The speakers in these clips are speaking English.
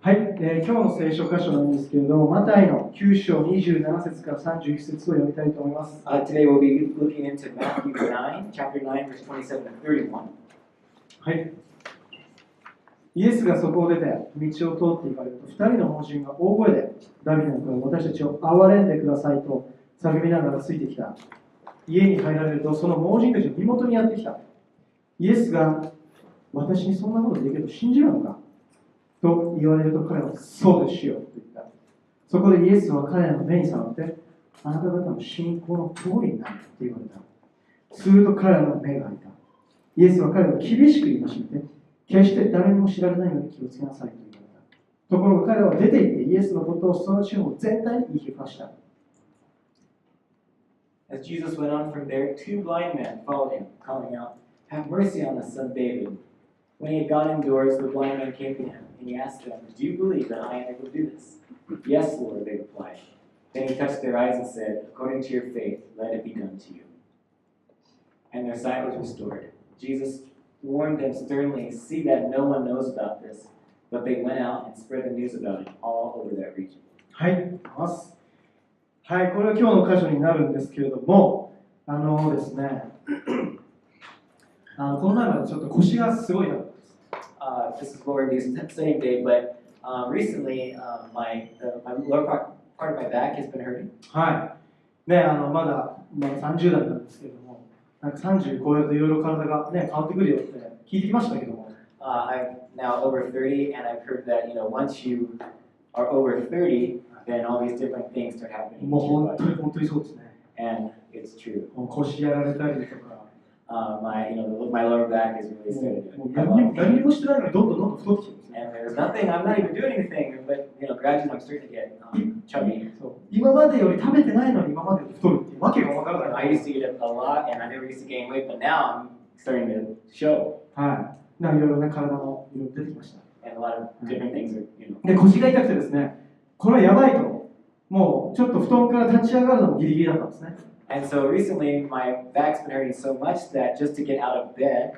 はい、今日の聖書箇所なんですけれども、マタイの9章27節から31節を読みたいと思います。Today we'll be looking into Matthew 9, chapter 9, verse 27 to 31. はい。イエスがそこを出て道を通っていかれると、2人の盲人が大声でダビデの声を私たちを憐れんでくださいと叫びながらついてきた。家に入られると、その盲人たちの身元にやってきた。イエスが私にそんなことできると信じるのかと言われると彼はそうですよと言った。そこでイエスは彼らの目に触って、あなた方の信仰の通りになると言われた。すると彼らの目が開いた。イエスは彼らを厳しく言いましめて、決して誰にも知られないように気をつけなさいと言われた。ところが彼らは出て行ってイエスのことをその地方全体に言い聞かした。As Jesus went on from there, two blind men followed him, calling out, "Have mercy on us, son of David." When he had gone indoors, the blind men came to him, and he asked them, "Do you believe that I am able to do this?" "Yes, Lord," they replied. Then he touched their eyes and said, "According to your faith, let it be done to you." And their sight was restored. Jesus warned them sternly, "See that no one knows about this." But they went out and spread the news about it all over that region. はい、はい、これは今日の箇所になるんですけれども、ですね、この前までちょっと腰がすごいな。This is what we're going to be studying today, but recently my lower part of my back has been hurting. はい。ね、まだ30代なんですけれども、なんか30超えるといろいろ体がね、変わってくるよって聞いてきましたけども。I'm now over 30, and I've heard that once you are over 30, then all these different things start happening. もう本当にそうですね。And it's true. 腰やられたりとか。my lower back is really started to. 何もしてないのにどんどん太ってきてるんですね。And there's nothing. I'm not even doing anything, but gradually I'm starting to get chubby. 今までより食べてないのに今までより太るっていうわけがわからない。I used to eat a lot, and I never used to gain weight, but now I'm starting to show. はい。いろいろね、体の色々出てきました。And a lot of different things are, で、腰が痛くてですね、これはやばいと。もうちょっと布団から立ち上がるのもギリギリだったんですね。And so recently, my back's been hurting so much that just to get out of bed,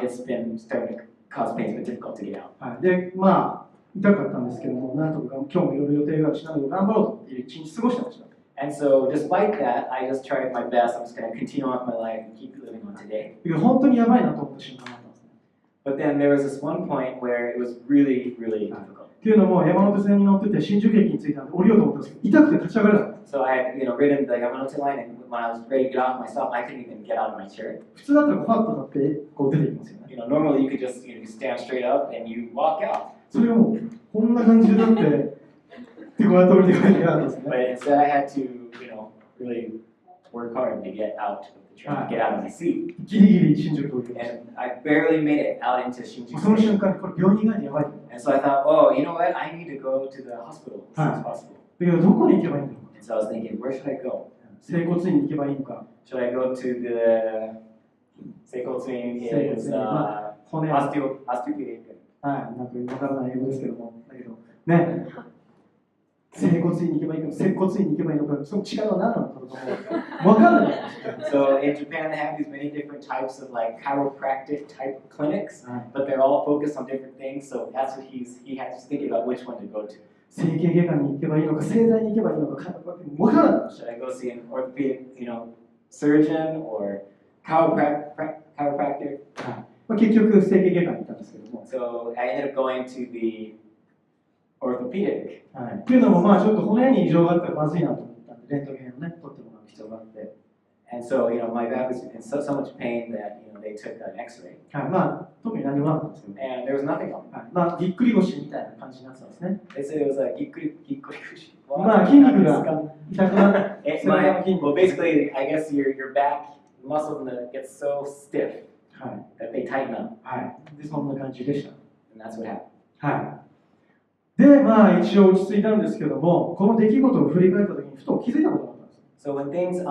it's been starting to cause pain. It's been difficult to get out. はい。で、まあ、痛かったんですけども、なんとか今日もいろいろ予定があるしながら頑張ろうと思って一日過ごしてました。And so, despite that, I just tried my best. I'm just going to continue on with my life and keep living on today. 本当にやばいなと思った瞬間があったんですね。But then there was this one point where it was really, really difficult. っていうのも山手線に乗ってて新宿駅に着いたんで降りようと思ったんですけど、痛くて立ち上がれなかった。So I had, ridden the Yamanote line, and when I was ready to get off myself, I couldn't even get out of my chair. 普通だったらファッと立ってこう出てきますよね。Normally you could just stand straight up and you walk out. それをもうこんな感じで立ってこうやって降りて帰ってきたんですね。But instead I had to, really work hard to get out of the train, get out of my seat. ギリギリ新宿を降りました。And I barely made it out into Shinjuku. その瞬間にこれ病院以外でやばい。And so I thought, oh, you know what? I need to go to the hospital as soon as possible. だけどどこに行けばいいんだろう。 So I was thinking, where should I go? 整骨院に行けばいいのか。Should I go to the 整骨院 is orthopedic? はい、なんかわからない英語ですけども、だけどね、整骨院に行けばいいのか、接骨院に行けばいいのか、その違いは何なのかとかわからない。So in Japan they have these many different types of like chiropractic type clinics, but they're all focused on different things. So that's what he has to think about which one to go to. 整形外科に行けばいいのか、整体に行けばいいのか、わからない。Should I go see an orthopedic, surgeon or chiropractor? 結局整形外科に行ったんですけども。So I ended up going to the orthopedic. はい。っていうのもまあちょっと骨に異常があったらまずいなと思ったんで、レントゲンをね取ってもらう必要があって。And so my back was in so much pain that they took an X-ray. はい。まあ特に何もなかったんですけど。And there was nothing wrong. はい。まあぎっくり腰みたいな感じになってたんですね。They said it was like ぎっくり腰。まあ筋肉が痛くなる。Well, basically, I guess your back muscle gets so stiff that they tighten up. はい。でそんな感じでした。And that's what happened. はい。で、まあ一応落ち着いたんですけども、この出来事を振り返った時にふと気づいたことがあったんです。So when things,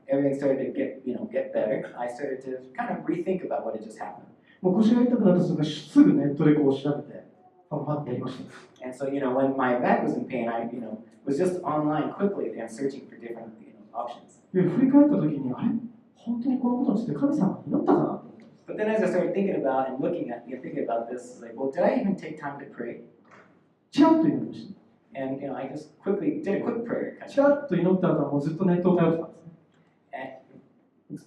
everything started to get better, I started to kind of rethink about what had just happened. もう腰が痛くなった瞬間すぐネットでこう調べて、パッてやりました。And so when my back was in pain, I was just online quickly and searching for different options. で振り返った時にあれ本当にこのことについて神様に祈ったかなと思ったんです。But then as I started thinking about and thinking about this, like, well, did I even take time to pray? ちらっと祈りました。And I just quickly did a quick prayer. ちらっと祈った後はもうずっとネットを頼ってたんですね。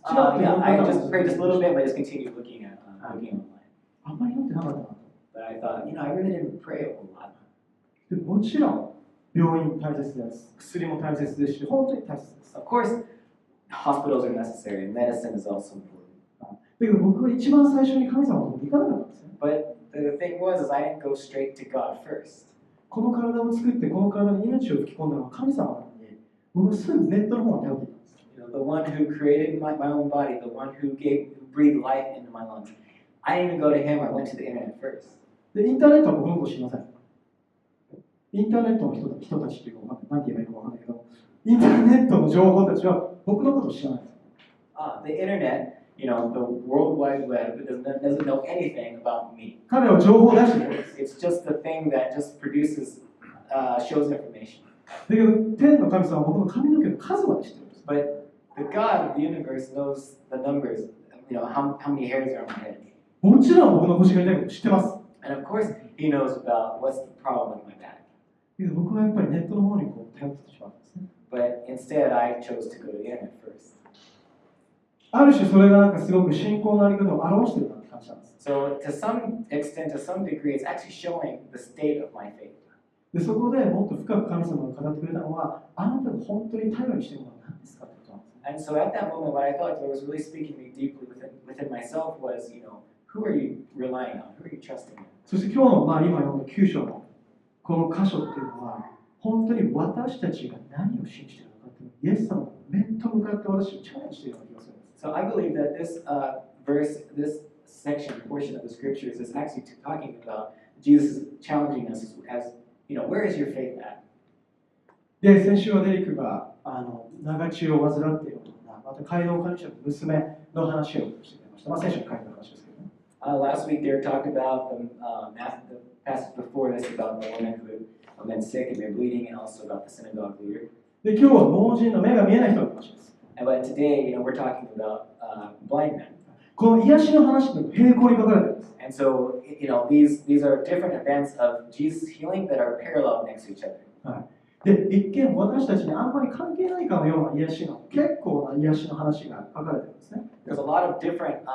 ちらっと祈 Yeah, った I 後は just prayed just a little bit, but just continued looking online. あんまり祈ってなかったなと。But I thought, I really didn't pray a whole lot. でもちろん病院大切です。薬も大切ですし、本当に大切です。Of course, hospitals are necessary, and medicine is also important. だけど僕は一番最初に神様のところに行かなかったんですね。But the thing was, I didn't go straight to God first. この体を作って、この体に命を吹き込んだのは神様なのに、僕はすぐネットの方に頼っていたんです。The one who created my own body, the one who breathed life into my lungs. I didn't even go to him, I went to the internet first. で、インターネットは僕のこと知りません。インターネットの人たちっていうか、何て言えばいいか分かんないけど、インターネットの情報たちは僕のことを知らないです。The internet, the World Wide Web, doesn't know anything about me. 彼は情報を出してくれるんです。 It's just the thing that just produces, shows information. だけど、天の神様は僕の髪の毛の数まで知ってるんです。 But the God of the universe knows the numbers, how many hairs are on my head. もちろん僕の腰が痛いこと知ってます。 And of course, He knows about what's the problem with my back. だけど僕はやっぱりネットの方に頼ってしまうんですね。But instead, I chose to go to the internet first. ある種それがなんかすごく信仰のあり方を表しているような感じなんです。 So to some extent, to some degree, it's actually showing the state of my faith. でそこでもっと深く神様が語ってくれたのは、あなたが本当に頼りにしているのは何ですかということなんです。 And so at that moment, what I thought was really speaking to me deeply within myself was, who are you relying on? Who are you trusting in? そして今日の、今読んだ9章のこの箇所っていうのは、本当に私たちが何を信じているのかっていうのをイエス様が面と向かって私をチャレンジしているような気がするんです。 So I believe that this verse, this section, portion of the scriptures is actually talking about Jesus challenging us as where is your faith at? で、先週はデリックが長血を患っているような、また街道管理者の娘の話をしてくれました。先週の書いた話ですけどね。Last week they were talking about the passage before this about the woman who had been sick and been bleeding, and also about the synagogue leader. で、今日は盲人の目が見えない人の話です。But today, we're talking about blind men. この癒しの話と並行に書かれているんです。And so, these are different events of Jesus healing that are parallel next to each other. はい、で、一見私たちにあんまり関係ないかのような癒しの結構な癒しの話が書かれているんですね。There's a lot of different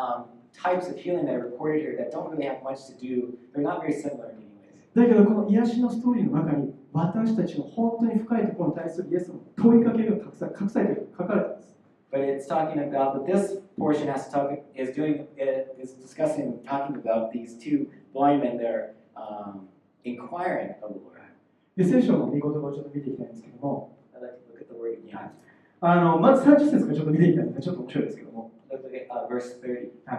types of healing that are recorded here that don't really have much to do. They're not very similar in many ways. だけどこの癒しのストーリーの中に私たちの本当に深いところに対するイエスの問いかけが隠されている書かれています。But it's talking about, but this portion is discussing, talking about these two blind men that are inquiring of the Lord. で、聖書の御言葉をちょっと見ていきたいんですけども、I'd like to look at the word again. まず30節からちょっと見ていきたいので、ちょっと面白いですけども、Let's look at verse 30. は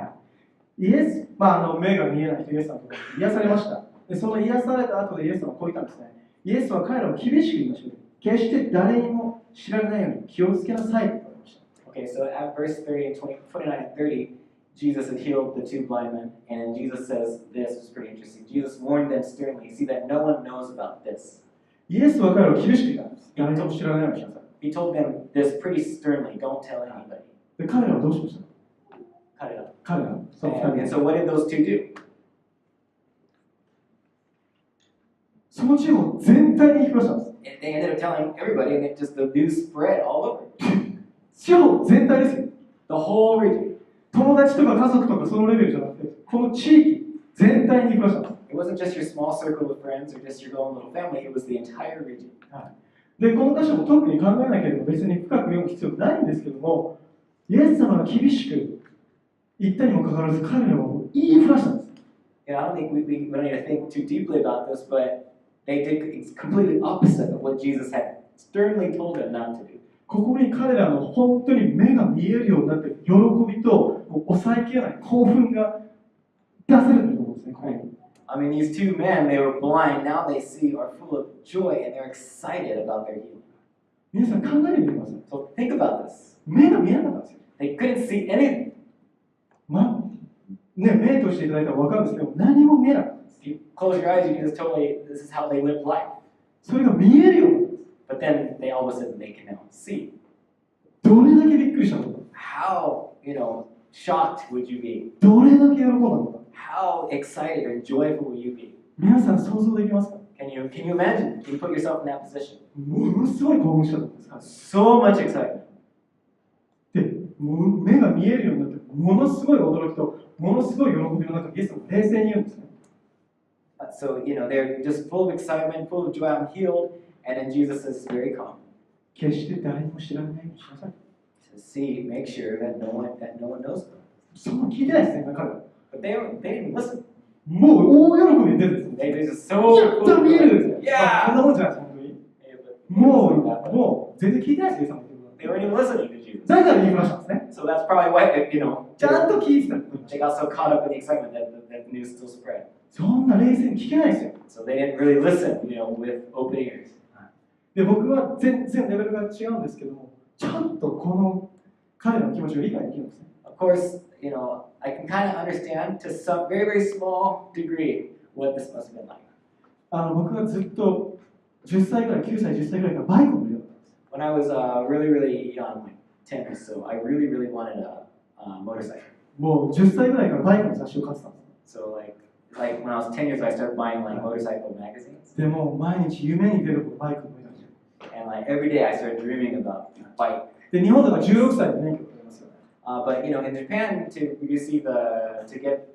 い、イエス、目が見えない人、イエス様のところに癒されました。で、その癒された後でイエス様はこう言ったんですね。イエスは彼らを厳しく言いました。決して誰にも知られないように気をつけなさいと言われました。Okay, so at verse 30 and 29 and 30, Jesus had healed the two blind men, and then Jesus says this, which is pretty interesting. Jesus warned them sternly, see that no one knows about this. イエスは彼らを厳しく言ったんです。誰とも知らないようにしなさい。He told them this pretty sternly, don't tell anybody. で、彼らはどうしました彼ら、その2人 And so what did those two do? その地方全体に広したんです。They ended up telling everybody, and the news spread all over. 地方全体ですよ。The whole region. 友達とか家族とかそのレベルじゃなくて、この地域全体に広したんです。It wasn't just your small circle of friends or just your own little family, it was the entire region. で、この箇所も特に考えなければ別に深く読む必要ないんですけども、イエス様が厳しく言ったにもかかわらず彼らは言いふらしたんです。I don't think we need to think too deeply about this, but they did it's completely opposite of what Jesus had sternly told them not to do. ここに彼らの本当に目が見えるようになって喜びと抑えきれない興奮が出せると思うんですね。I mean, these two men, they were blind, now they see, are full of joy, and they're excited about their healing. 皆さん考えてみてください。So think about this. 目が見えなかったんですよ。They couldn't see anything. 目としていただいたら分かるんですけど、何も見えなかったんです。If you close your eyes, you can just totally, this is how they live life. それが見えるようになったんです。But then they all of a sudden they can now see. どれだけびっくりしたのか。How, shocked would you be? どれだけ喜んだのか。How excited or joyful will you be? 皆さん想像できますか？ Can you imagine? Can you put yourself in that position? ものすごい興奮したと思うんです。 So much excitement. で、もう目が見えるようになって、ものすごい驚きと、ものすごい喜びの中、イエスが冷静に言うんですね。So, they're just full of excitement, full of joy, I'm healed. And then Jesus is very calm. 決して誰にも知られないようにしなさい。He says, see, make sure that no one knows. そんな聞いてないですね、彼は。 But they didn't listen. もう大喜びで出てるんです They よ。 just so やった見えるんですよ。 Yeah. こんなもんじゃないです、本当に。Yeah, but もう全然聞いてないです、イエス様の言うこと they weren't even listening to Jesus. だから言いふらしたんですね。 So that's probably why, ちゃんと聞いてた。 they got so caught up in the excitement that the news still spread. そんな冷静に聞けないですよ。 So they didn't really listen, with open ears. で、僕は全然レベルが違うんですけども、ちゃんとこの彼の気持ちを理解できるんですね。Of course, I can kind of understand to some very, very small degree what this must have been like. 僕はずっと10歳ぐらい、9歳、10歳ぐらいからバイクを乗るようになったんです。 When I was really, really young, like 10 or so, I really, really wanted a motorcycle. もう10歳ぐらいからバイクの雑誌を買ってたんです。 So like when I was 10 years old, I started buying like motorcycle magazines. でも毎日夢に出るほどバイクを乗りたんですよ。 And like every day, I started dreaming about a bike. で、日本では16歳で免許を取れますよね。But in Japan, to get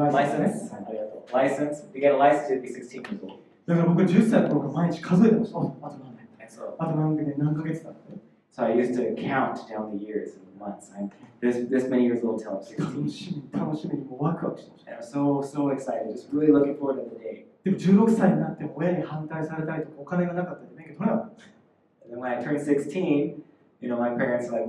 license, to get a license, you'd be 16 years old. だから僕は10歳の頃から毎日数えてました。あと何年 And so, あと何年何ヶ月だって。 so I used to count down the years and months. I'm this many years old till I'm 楽 16. しみにもうワクワクしてました。 And I'm so excited, just really looking forward to the day. でも16歳になっても親に反対されたりとかお金がなかったりで免許取れなかった。 And then when I turned 16, my parents were like,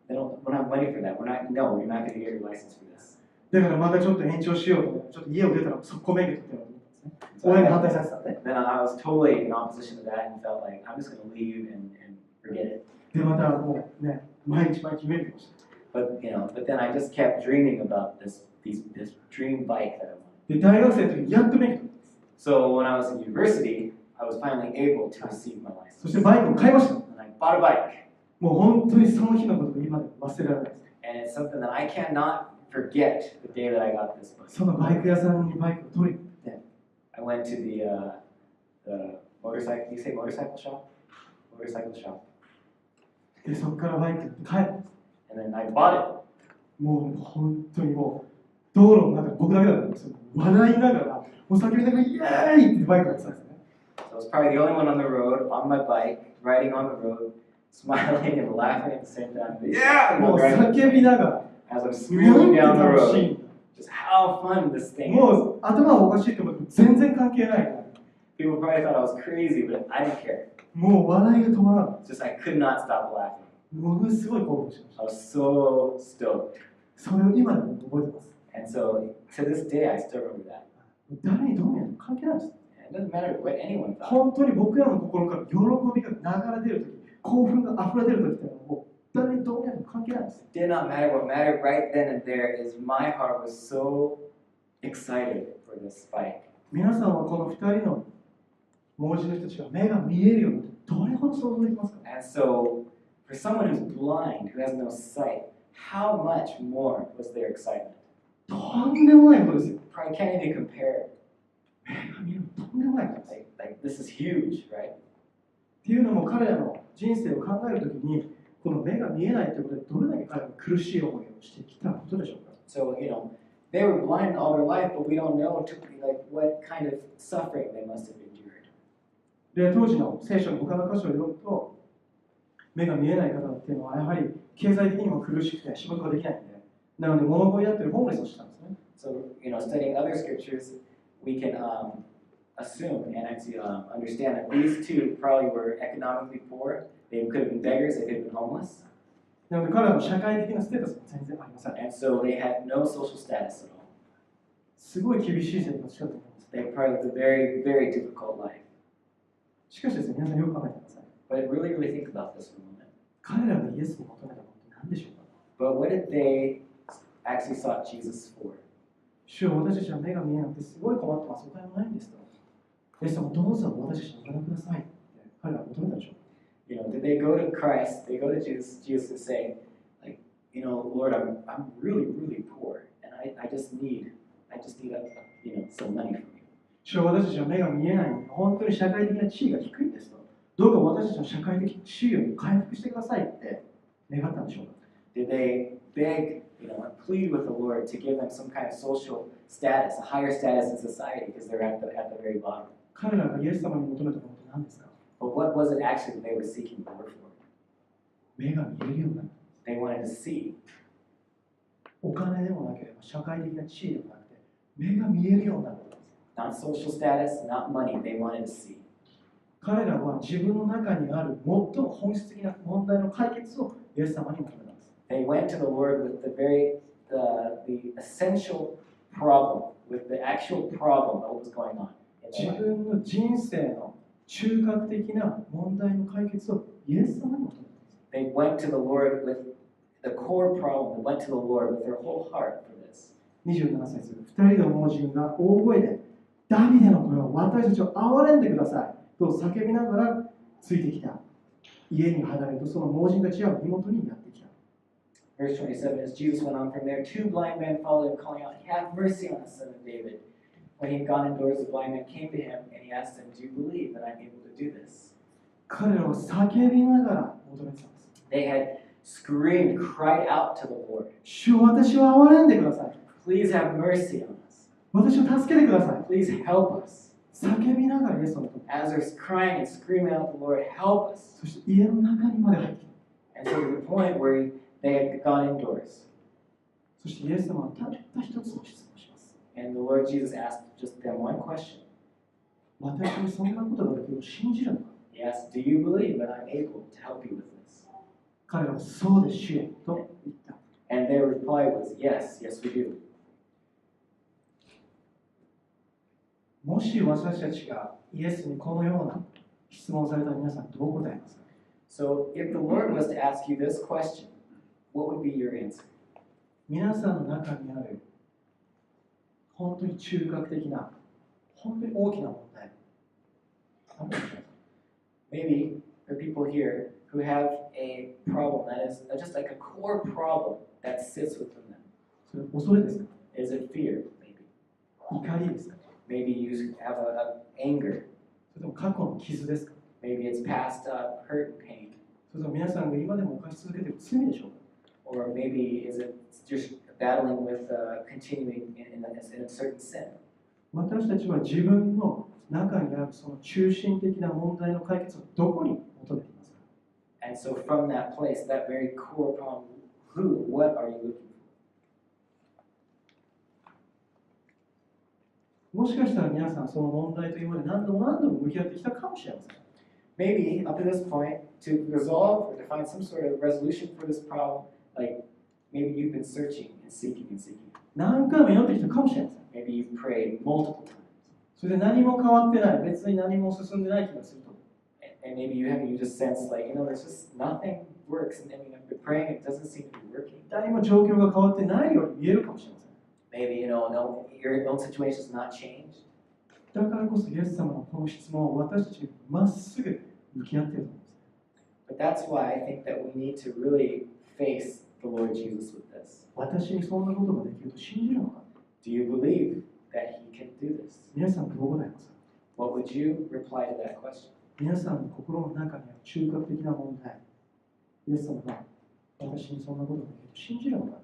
we don't have money for that. You're not going to get your license for this. だからまたちょっと延長しようと思って、ちょっと家を出たら速攻免許取ってやろうと思ったんですね。親に反対されてたんで。 Then I was totally in opposition to that and felt like I'm just going to leave and forget it. で、またもうね、毎日免許をして。 But then I just kept dreaming about this dream bike that I wanted. で、大学生の時にやっと免許取ったんです。 So when I was in university, I was finally able to receive my そして license. バイクを買いました。 And I bought a bike. もう本当にその日のことが今でも忘れられないです。 And it's something that I cannot forget the day that I got this bike. そのバイク屋さんにバイクを取りに行って、 I went to the motorcycle, you say motorcycle shop? Motorcycle shop. で、そこからバイクに帰るんです。 And then I bought it. もう本当にもう道路の中で僕だけだったんですよ。笑いながら、もう叫びながらイエーイってバイクがやってたんですね。 So I was probably the only one on the road, on my bike, riding on the road, smiling and laughing at the same time. Yeah! もう Driving 叫びながら、 as I'm なん screaming て down the 楽し road. い。 Just how fun this thing is. もう頭おかしいと思って全然関係ないから、 People probably thought I was crazy, but I didn't care. もう笑いが止まらない。 It's just I could not stop laughing. ものすごい興奮しました。 I was so stoked. それを今でも覚えてます。 And so to this day, I still remember that. 誰にどう見えるのか関係ないです。 And it doesn't matter what anyone thought. 本当に僕らの心から喜びが流れ出るとき、興奮が溢れ出るときっていうのはもう誰にどう見えるのか関係ないです。 It did not matter. What mattered right then and there is my heart was so excited for this bike. 皆さんはこの2人の盲人の人たちが目が見えるようになってどれほど想像できますか？ And so, for someone who's blind, who has no sight, how much more was their excitement? とんでもないことですよ。 Probably can't even compare. 目が見えるとんでもないことです。 Like this is huge, right? っていうのも彼らの人生を考えるときにこの目が見えないということでどれだけ彼らが苦しい思いをしてきたことでしょうか？ So, they were blind all their life, but we don't know what kind of suffering they must have endured. で、当時の聖書の他の箇所を読むと目が見えない方っていうのはやはり経済的にも苦しくて仕事ができないんで、なので物乞いやってるホームレスをしたんですね。 So, studying other scriptures, we can assume and actually understand that these two probably were economically poor. They could have been beggars, they could have been homeless. なので彼らの社会的なステータスも全然ありません。 And so they had no social status at all. すごい厳しい生活したと思うんです。 They probably lived a very, very difficult life. しかしですね、皆さんよく考えてください。 But really, really think about this for a moment. 彼らがイエスに求めたものって何でしょうか？ But what did they actually sought Jesus for? 主よ、私たちは目が見えなくてすごい困ってます。お金もないんですと。イエス様、どうぞ私たちにお金くださいって彼らは求めたでしょうか？ Did they go to Christ? They go to Jesus and say, Lord, I'm really, really poor, and I just need some money from you. 主は私たちは目が見えないので、本当に社会的な地位が低いんですと。どうか私たちの社会的地位を回復してくださいって願ったんでしょうか。Did they beg, and plead with the Lord to give them some kind of social status, a higher status in society, because they're at the very bottom? 彼らがイエス様に求めたものって何ですか？ But what was it actually that they were seeking the Lord for? 目が見えるようになる。They wanted to see. お金でもなければ社会的な地位でもなくて、目が見えるようになることです。Not social status, not money. They wanted to see. 彼らは自分の中にある最も本質的な問題の解決をイエス様に求めたんです。They went to the Lord with the essential problem, with the actual problem of what was going on. 自分の人生の中核的な問題の解決をイエス様に求めたんです。They went to the Lord with the core problem. They went to the Lord with their whole heart for this. 27節、2人の盲人が大声で、ダビデの声を私たちを憐れんでくださいと叫びながらついてきた。家に離れるとその盲人たちは身元にやってきた。Verse 27, as Jesus went on from there, two blind men followed him, calling out, "Have mercy on us, son of David." When he had gone indoors, the blind man came to him, and he asked him, "Do you believe that I'm able to do this?" 彼らは叫びながら求めてたんです。They had screamed, cried out to the Lord, 主よ、私を憐れんでください。 "Please have mercy on us. 私を助けてください。 Please help us." 叫びながらイエスを求めた。 As they're crying and screaming out to the Lord, "Help us." そして家の中にまで入ってきた。 And so to the point where they had gone indoors. そしてイエス様はたった一つの質問をします。 And the Lord Jesus asked just them one question. 私にそんなことができると信じるのか。 He asked, "Do you believe that I'm able to help you with this?" 彼らはそうです、主よと言った。 And their reply was, "Yes, yes we do." もし私たちがイエスにこのような質問をされたら皆さんどう答えますか？ So if the Lord was to ask you this question, what would be your answer? 皆さんの中にある本当に中核的な、本当に大きな問題。何でしょうか？ Maybe there are people here who have a problem that is just like a core problem that sits within them. それ恐れですか？ Is it fear, maybe? 怒りですか？ Maybe you have a anger. それとも過去の傷ですか？ Maybe it's past hurt and pain. それとも皆さんが今でも犯し続けている罪でしょうか？ Or maybe is it just battling with continuing in a certain sin? 私たちは自分の中にあるその中心的な問題の解決をどこに求めていますか？ And so from that place, that very core problem, what are you looking for? もしかしたら皆さんその問題と今まで何度も向き合ってきたかもしれません。 Maybe up to this point, to resolve or to find some sort of resolution for this problem, like maybe you've been searching and seeking and seeking. 何回も祈ってきたかもしれません。 Maybe you've prayed multiple times. それで何も変わってない、別に何も進んでない気がすると。 And maybe you just sense like, there's just nothing works. And I've been praying, it doesn't seem to be working. 何も状況が変わってないように見えるかもしれません。 Maybe, no, your own situation has not changed. だからこそイエス様のこの質問を私たちにまっすぐ向き合っていると思うんです。 But that's why I think that we need to really face the Lord Jesus with this. 私にそんなことができると信じるのか？ Do you believe that He can do this? 皆さんどう答えますか？ What would you reply to that question? 皆さんの心の中にある中核的な問題、イエス様が私にそんなことができると信じるのか？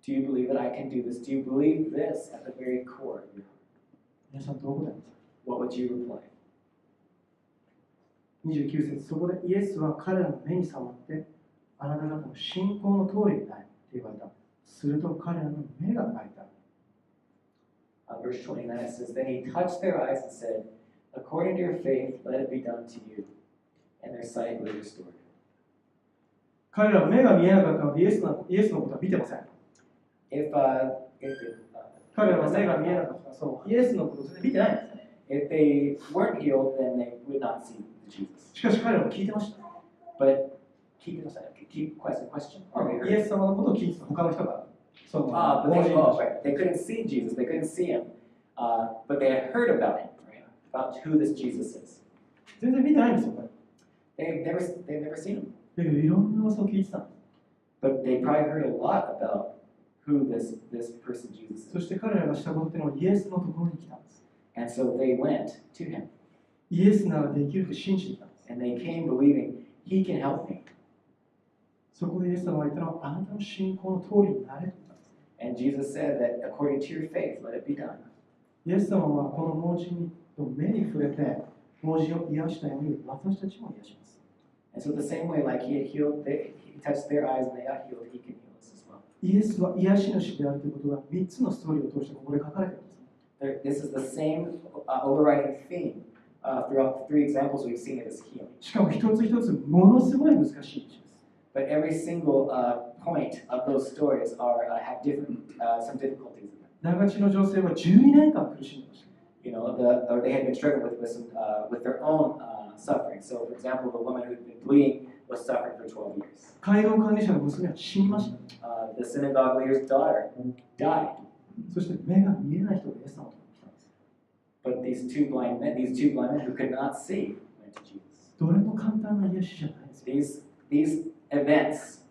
Do you believe that I can do this? Do you believe this at the very core of your heart? 皆さんどう答えますか？ What would you reply? 29節、そこでイエスは彼らの目に触って、あなた方の信仰の通りになれと言われた。すると彼らの目が開いた。Verse 29 it says, Then he touched their eyes and said, According to your faith, let it be done to you. And their sight was restored. 彼らは目が見えなかったのでイエスのことは見てません。彼らは目が見えなかった。そう、イエスのことを全然見てないんですね。If they weren't healed, then they would not see Jesus. しかし彼らは聞いてました。But keep question. イエス様のことを聞いてた他の人が。But they couldn't see Jesus. They couldn't see him. But they had heard about him, right? About who this Jesus is. 全然見てないんですよ、これ。They've never seen him. だけどいろんな噂を聞いてたんです。 But they probably heard a lot about who this person Jesus そ is. して彼らがしたことっていうのはイエスのところに来たんです。 And so they went to him, イエスならできると信じてきたんです。 and they came believing, he can help me. そこでイエス様が言ったのは、あなたの信仰の通りになれと言ったんです。 And Jesus said that according to your faith, let it be done. イエス様はこの盲人の目に触れて、盲人を癒したように私たちも癒します。 And so the same way, like he had healed, he touched their eyes and they got healed, he can heal us as well. イエスは癒し主であるということが3つのストーリーを通してここで書かれているんです。 This is the same overriding theme throughout the 3 examples we've seen of his healing. しかも一つ一つものすごい難しい道です。 But every single point of those stories have some difficulties in them. 長地の女性は12年間苦しんでいました。 You know, or they had been struggling with their own suffering. So, for example, the woman who'd been bleeding was suffering for 12 years. 街道管理者の娘は死にました。 The synagogue leader's daughter died. そして目が見えない人がイエス様のところに来たんです。 But these two blind men who could not see, went to Jesus. どれも簡単な癒しじゃないですよ。 These events,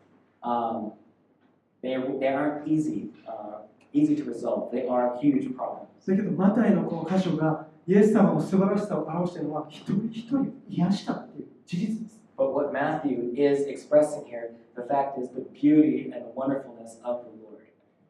they aren't easy to resolve. They are huge problems. だけどマタイのこの箇所がイエス様の素晴らしさを表しているのは一人一人癒したという事実です。 But what Matthew is expressing here, the fact is the beauty and the wonderfulness of the Lord.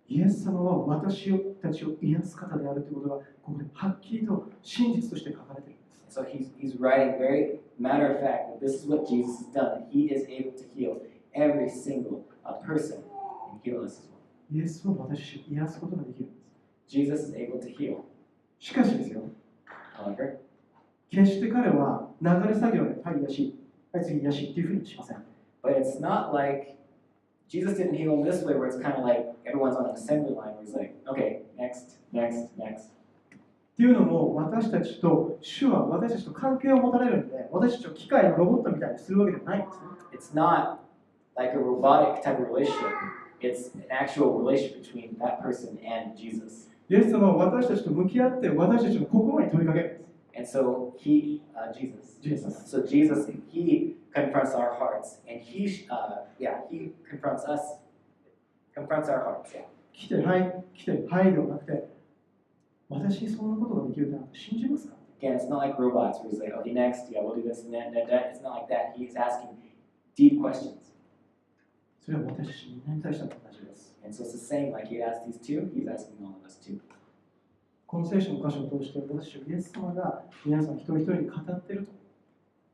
イエス様は私たちを癒す方であるということがここではっきりと真実として書かれているんです。 So he's writing very matter of fact that this is what Jesus has done. That he is able to heal every single person and heal us as well. イエスは私たちを癒すことができるんです。 Jesus is able to heal. しかしですよ、 However, 決して彼は流れ作業ではい癒し、はい次癒しっていうふうにしません。 but it's not like Jesus didn't heal in this way where it's kind of like everyone's on an assembly line where he's like, okay, next. っていうのも私たちと主は私たちと関係を持たれるんで、私たちを機械のロボットみたいにするわけではないんですね。 It's not like a robotic type of relationship. It's an actual relationship between that person and Jesus. イエス様は私たちと向き合って私たちの心に問いかけるんです。 And so Jesus, so Jesus, he confronts our hearts, and he confronts our hearts. Yeah. 来てはいではなくて、私にそんなことができるってあなた信じますか？ Again, it's not like robots where he's like, okay, next, yeah, we'll do this and that. It's not like that. He's asking deep questions. それは私たちみんなに対しても同じです。 And so it's the same, like he asked these two, he's asking all of us too. この聖書の箇所を通して私たちはイエス様が皆さん一人一人に語っていると、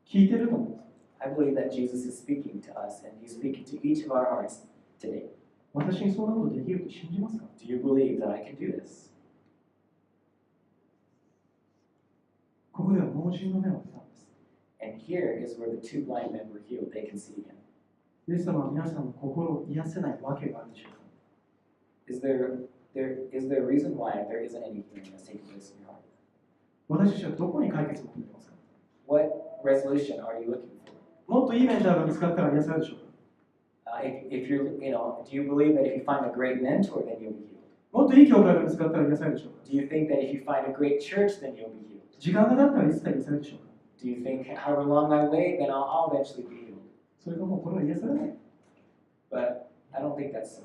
聞いていると思います。 I believe that Jesus is speaking to us, and he's speaking to each of our hearts today. 私にそんなことできると信じますか？ Do you believe that I can do this? ここでは盲人の目を開いたんです。 And here is where the two blind men were healed. They can see again. イエス様は皆さんの心を癒せないわけがあるでしょうか？ Is there a reason why there isn't any healing that's taking place in your heart? 私たちはどこに解決を求めていますか？ What resolution are you looking for? もっといいメンターが見つかったら癒されるでしょうか？ If you're, do you believe that if you find a great mentor, then you'll be healed? もっといい教会が見つかったら癒されるでしょうか？ Do you think that if you find a great church, then you'll be healed? 時間が経ったらいつか癒されるでしょうか？ Do you think however long I wait, then I'll eventually be healed? それがもうこれは癒されない。 But I don't think that's so.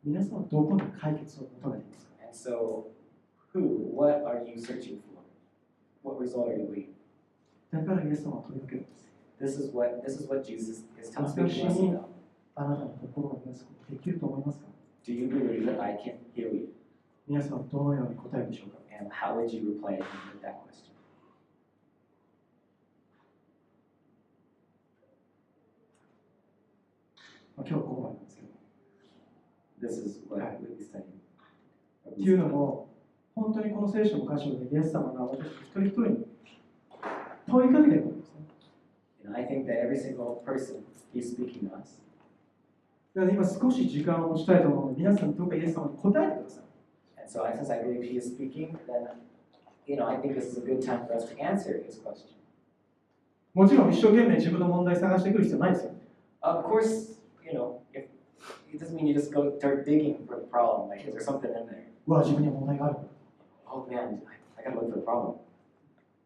皆さんはどこに解決を求めていますか？ And so, what are you searching for? What result are you waiting? だからイエス様は問いかけるんです。 This is what Jesus is telling 私 us に about. あなたの心を癒すことができると思いますか？ Do you believe that I can heal you? 皆さんはどのように答えるでしょうか？ And how would you reply to that question? 今日ここまでなんですけど。 This is what we'll be studying. っていうのも、本当にこの聖書の箇所でイエス様が私たち一人一人に問いかけていることですね。And I think that every single person he's speaking to us. だから今少し時間を持ちたいと思うので、皆さんどうかイエス様に答えてください。And so since I believe he is speaking, then I think this is a good time for us to answer his question. もちろん一生懸命自分の問題探してくる必要ないですよ。Of course, if it doesn't mean you just go start digging for the problem. Like, is there something in there? 自分には問題がある。Oh man, I gotta look for the problem.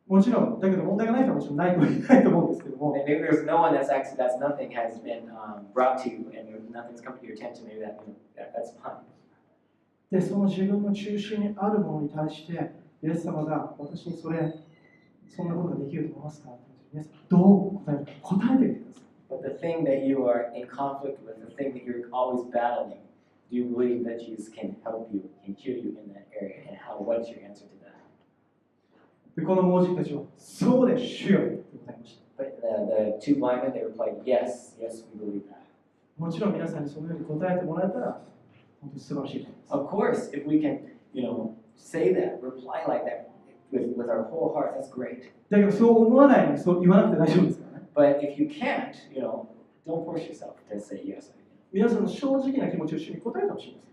もちろん、だけど問題がないとはもちろんないとは言えないと思うんですけども。 Maybe there's no one that's nothing has been brought to you and nothing's come to your attention. Maybe that's fine. で、その自分の中心にあるものに対して、イエス様が私にそんなことができると思いますか？皆さん、どう答えるか答えてみてください。But the thing that you are in conflict with, the thing that you're always battling, do you believe that Jesus can help you, can heal you in that area? And what is your answer to that? で、この盲人たちは、そうです、主よと答えました。But the two blind men, they replied, yes, yes, we believe that. もちろん皆さんにそのように答えてもらえたら、本当に素晴らしいと思います。Of course, if we can, say that, reply like that with our whole heart, that's great. だけど、そう思わないのにそう言わなくて大丈夫ですからね。But if you can't, don't force yourself to say yes. 皆さんの正直な気持ちを主に答えてほしいんです。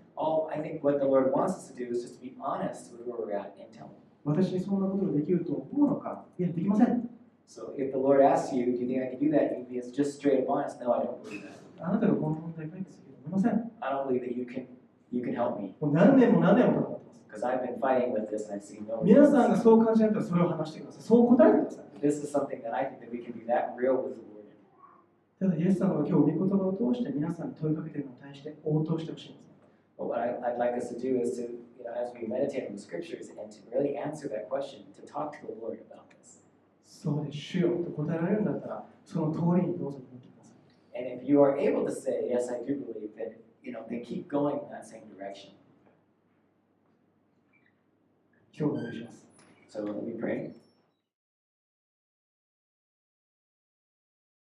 I think what the Lord wants us to do is just to be honest with where we're at and tell Him. 私にそんなことができると思うのか？いや、できません。So if the Lord asks you, do you think I can do that? You'd be just straight up honest. No, I don't believe that. あなたがこの問題を解決できると思いません。 I don't believe that you can help me もう何年も何年も戦ってます。 because I've been fighting with this and I've seen no 皆さんが results. そう感じられたらそれを話してください。そう答えてください。 This is something that I think that we can be that real with the Lord. ただ、イエス様が今日、御言葉を通して皆さんに問いかけているのに対して応答してほしいんです。 But what I'd like us to do is to, as we meditate on the scriptures and to really answer that question, to talk to the Lord about this. そうです、主よと答えられるんだったら、その通りにどうぞ祈ってください。 And if you are able to say, yes, I do believe, then, then keep going in that same direction. 今日お願いします。 So let me pray.